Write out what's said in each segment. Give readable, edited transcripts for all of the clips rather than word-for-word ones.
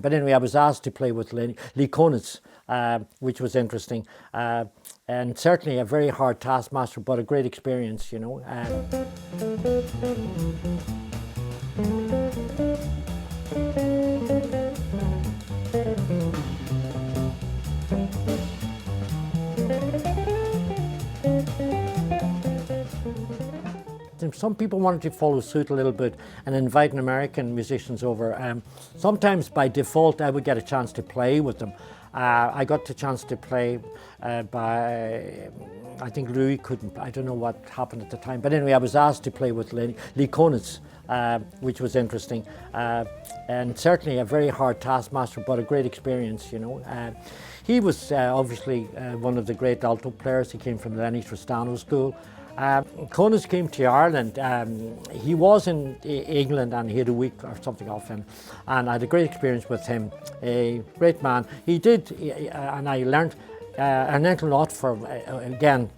But anyway, I was asked to play with Lee Konitz, which was interesting, and certainly a very hard taskmaster, but a great experience, you know. Some people wanted to follow suit a little bit and inviting American musicians over. Sometimes by default I would get a chance to play with them. I got the chance to play I think Louis couldn't, I don't know what happened at the time, but anyway I was asked to play with Lee Konitz, which was interesting, and certainly a very hard taskmaster, but a great experience, you know. He was obviously one of the great alto players. He came from the Lenny Tristano school. Konitz came to Ireland. He was in England and he had a week or something off him, and I had a great experience with him. A great man. He did, and I learned a lot from, again,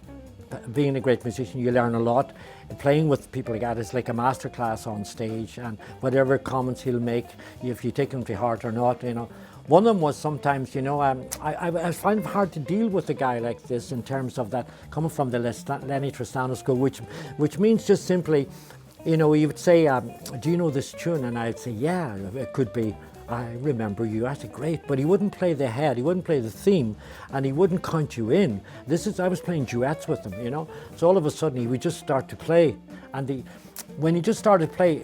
being a great musician, you learn a lot. Playing with people like that is like a masterclass on stage, and whatever comments he'll make, if you take them to heart or not, you know. One of them was sometimes, you know, I find it hard to deal with a guy like this in terms of that, coming from the Lenny Tristano school, which means just simply, you know, he would say, do you know this tune? And I'd say, yeah, it could be, I remember you. I said, great, but he wouldn't play the head, he wouldn't play the theme, and he wouldn't count you in. I was playing duets with him, you know, so all of a sudden he would just start to play, and when he just started to play,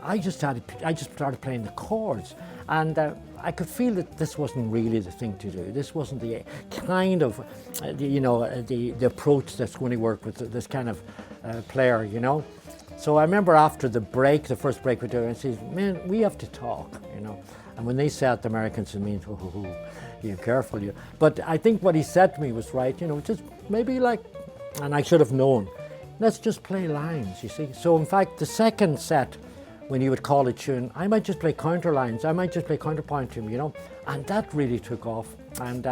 I just started playing the chords, and I could feel that this wasn't really the thing to do. This wasn't the kind of, the approach that's going to work with this kind of player, you know. So I remember after the first break we did, I said, man, we have to talk, you know. And when they said the Americans, it means, oh, you're careful. But I think what he said to me was right, you know, just maybe like, and I should have known, let's just play lines, you see. So in fact, the second set, when he would call a tune, I might just play counter lines, I might just play counterpoint to him, you know, and that really took off. And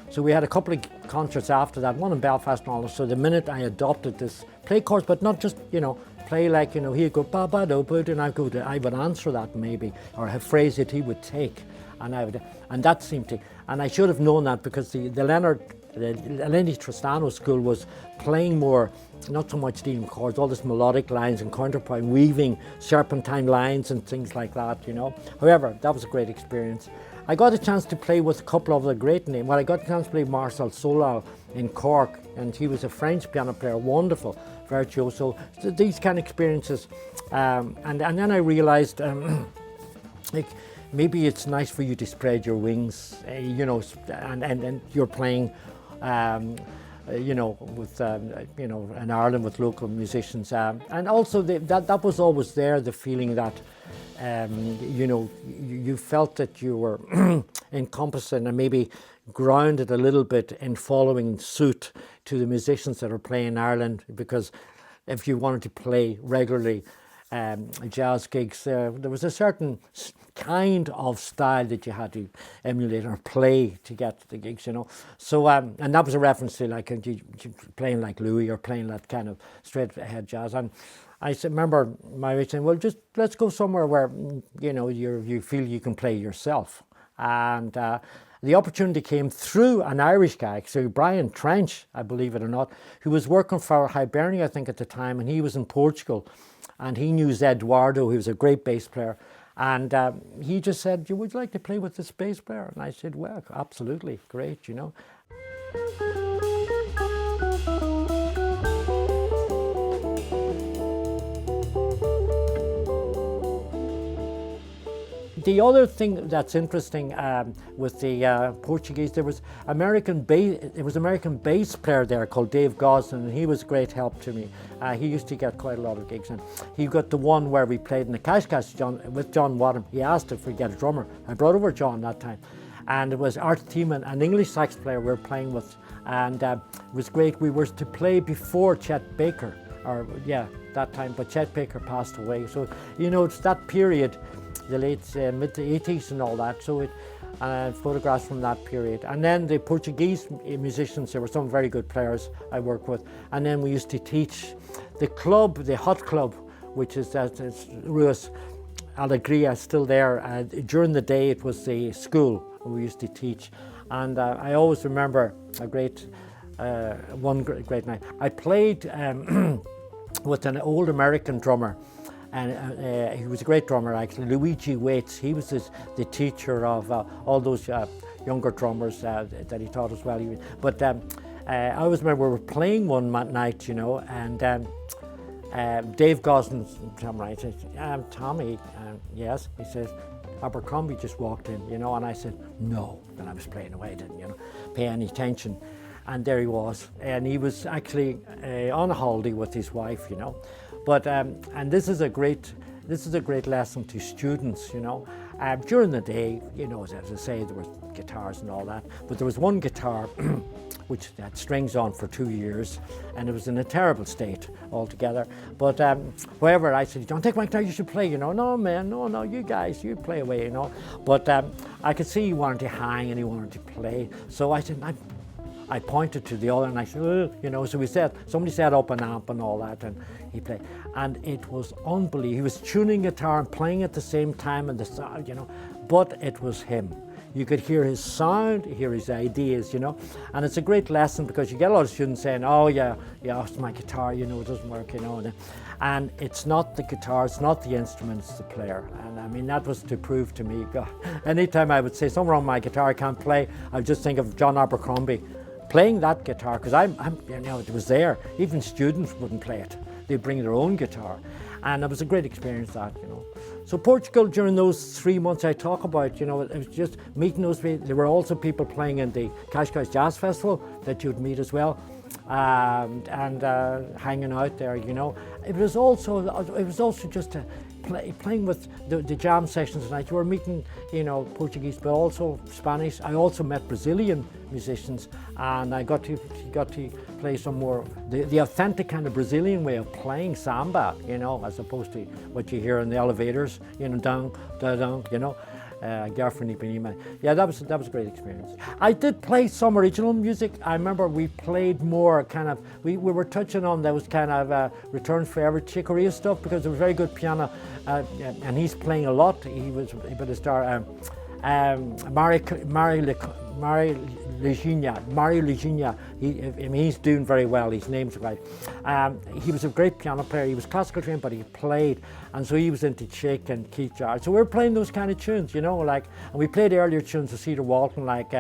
so we had a couple of concerts after that, one in Belfast and all. So the minute I adopted this, play chords, but not just, you know, play like, you know, he'd go ba ba do ba, and I would answer that maybe, or a phrase that he would take, and that seemed to, and I should have known that because the Lenny Tristano school was playing more, not so much dealing with chords, all this melodic lines and counterpoint, weaving serpentine lines and things like that, you know. However, that was a great experience. I got a chance to play with a couple of the great names. Well, I got a chance to play Marcel Solal in Cork, and he was a French piano player, wonderful, virtuoso. So these kind of experiences, and then I realized, like, maybe it's nice for you to spread your wings, you know, and you're playing, you know, with, you know, in Ireland with local musicians. And also that was always there, the feeling that, you know, you felt that you were encompassing and maybe grounded a little bit in following suit to the musicians that are playing in Ireland, because if you wanted to play regularly jazz gigs, there was a certain kind of style that you had to emulate or play to get the gigs, you know. So, and that was a reference to like playing like Louis or playing that kind of straight ahead jazz. And I remember my wife saying, well, just let's go somewhere where, you know, you feel you can play yourself. And the opportunity came through an Irish guy, so Brian Trench, I believe it or not, who was working for Hibernia, I think, at the time, and he was in Portugal, and he knew Eduardo, who was a great bass player, and he just said, would you like to play with this bass player? And I said, well, absolutely, great, you know. The other thing that's interesting with the Portuguese, there was American bass player there called Dave Gosden, and he was a great help to me. He used to get quite a lot of gigs, and he got the one where we played in the Cash with John Wadham. He asked if we get a drummer. I brought over John that time, and it was Art Thiemann, an English sax player we were playing with, and it was great. We were to play before Chet Baker, or yeah, that time, but Chet Baker passed away. So, you know, it's that period, the late mid-80s and all that, so photographs from that period. And then the Portuguese musicians, there were some very good players I worked with, and then we used to teach the club, the Hot Club, which is Ruas, Alegria still there. During the day it was the school we used to teach, and I always remember one great night. I played with an old American drummer, and he was a great drummer actually, Luigi Waits. He was the teacher of all those younger drummers that he taught as well. But I always remember we were playing one night, you know, and Dave Gosling, I said, Tommy, yes? He says, Abercrombie just walked in, you know, and I said, no. And I was playing away, I didn't, you know, pay any attention. And there he was, and he was actually on a holiday with his wife, you know. But and this is a great lesson to students, you know. During the day, you know, as I say, there were guitars and all that, but there was one guitar which had strings on for 2 years, and it was in a terrible state altogether. But however, I said, don't take my guitar, you should play, you know. No, man, no, you guys, you play away, you know. But I could see he wanted to hang and he wanted to play, so I said, I pointed to the other and I said, ugh, you know, so somebody set up an amp and all that, and he played. And it was unbelievable. He was tuning guitar and playing at the same time, and the sound, you know, but it was him. You could hear his sound, hear his ideas, you know. And it's a great lesson because you get a lot of students saying, oh yeah, it's my guitar, you know, it doesn't work, you know. And it's not the guitar, it's not the instrument, it's the player. And I mean, that was to prove to me, God, anytime I would say something wrong with my guitar, I can't play, I would just think of John Abercrombie playing that guitar, because I'm, you know, it was there. Even students wouldn't play it. They'd bring their own guitar. And it was a great experience, that, you know. So Portugal, during those 3 months I talk about, you know, it was just meeting those people. There were also people playing in the Cascais Jazz Festival that you'd meet as well, and hanging out there, you know. It was also just playing with the jam sessions tonight. You were meeting, you know, Portuguese, but also Spanish. I also met Brazilian musicians, and I got to play some more the authentic kind of Brazilian way of playing samba, you know, as opposed to what you hear in the elevators, you know, down, you know. Yeah, that was a great experience. I did play some original music. I remember we played more kind of, we were touching on those kind of Return Forever Chick Corea stuff, because there was very good piano, and he's playing a lot. He was able to start Mario Leginia, he's doing very well, his name's right. He was a great piano player, he was classical trained, but he played, and so he was into Chick and Keith Jarrett. So we were playing those kind of tunes, you know, like, and we played earlier tunes of Cedar Walton, like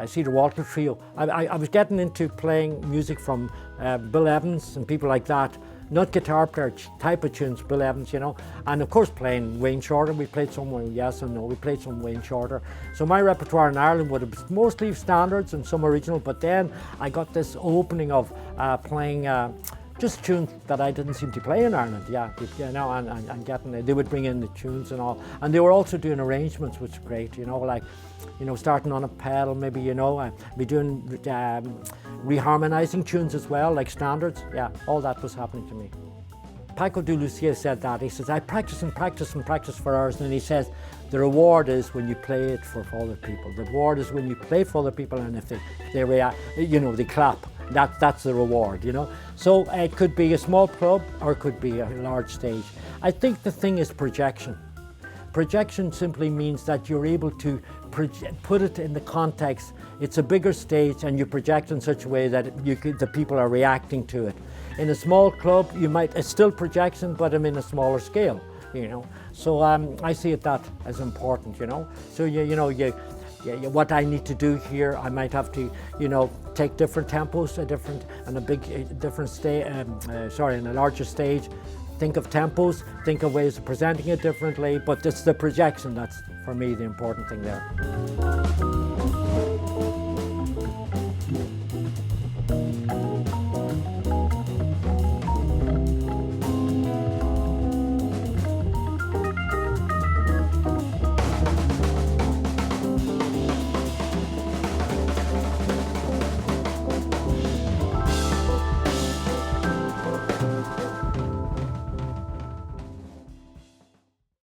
Cedar Walton Trio. I was getting into playing music from Bill Evans and people like that, not guitar player type of tunes, Bill Evans, you know, and of course playing Wayne Shorter. We played some Yes and No, we played some Wayne Shorter. So my repertoire in Ireland would have mostly standards and some original, but then I got this opening of playing just tunes that I didn't seem to play in Ireland, yeah, you know, and getting, they would bring in the tunes and all, and they were also doing arrangements, which is great, you know, like, you know, starting on a pedal, maybe, you know, be doing reharmonizing tunes as well, like standards. Yeah, all that was happening to me. Paco de Lucia said that. He says, I practice and practice and practice for hours, and then he says, the reward is when you play it for other people. The reward is when you play for other people, and if they react, you know, they clap. That's the reward, you know. So it could be a small club or it could be a large stage. I think the thing is projection. Projection simply means that you're able to put it in the context. It's a bigger stage, and you project in such a way that the people are reacting to it. In a small club, it's still projection, but I'm in a smaller scale, you know. So I see it that as important, you know. So what I need to do here, I might have to, you know, take different tempos, in a larger stage. Think of tempos, think of ways of presenting it differently, but it's the projection that's, for me, the important thing there.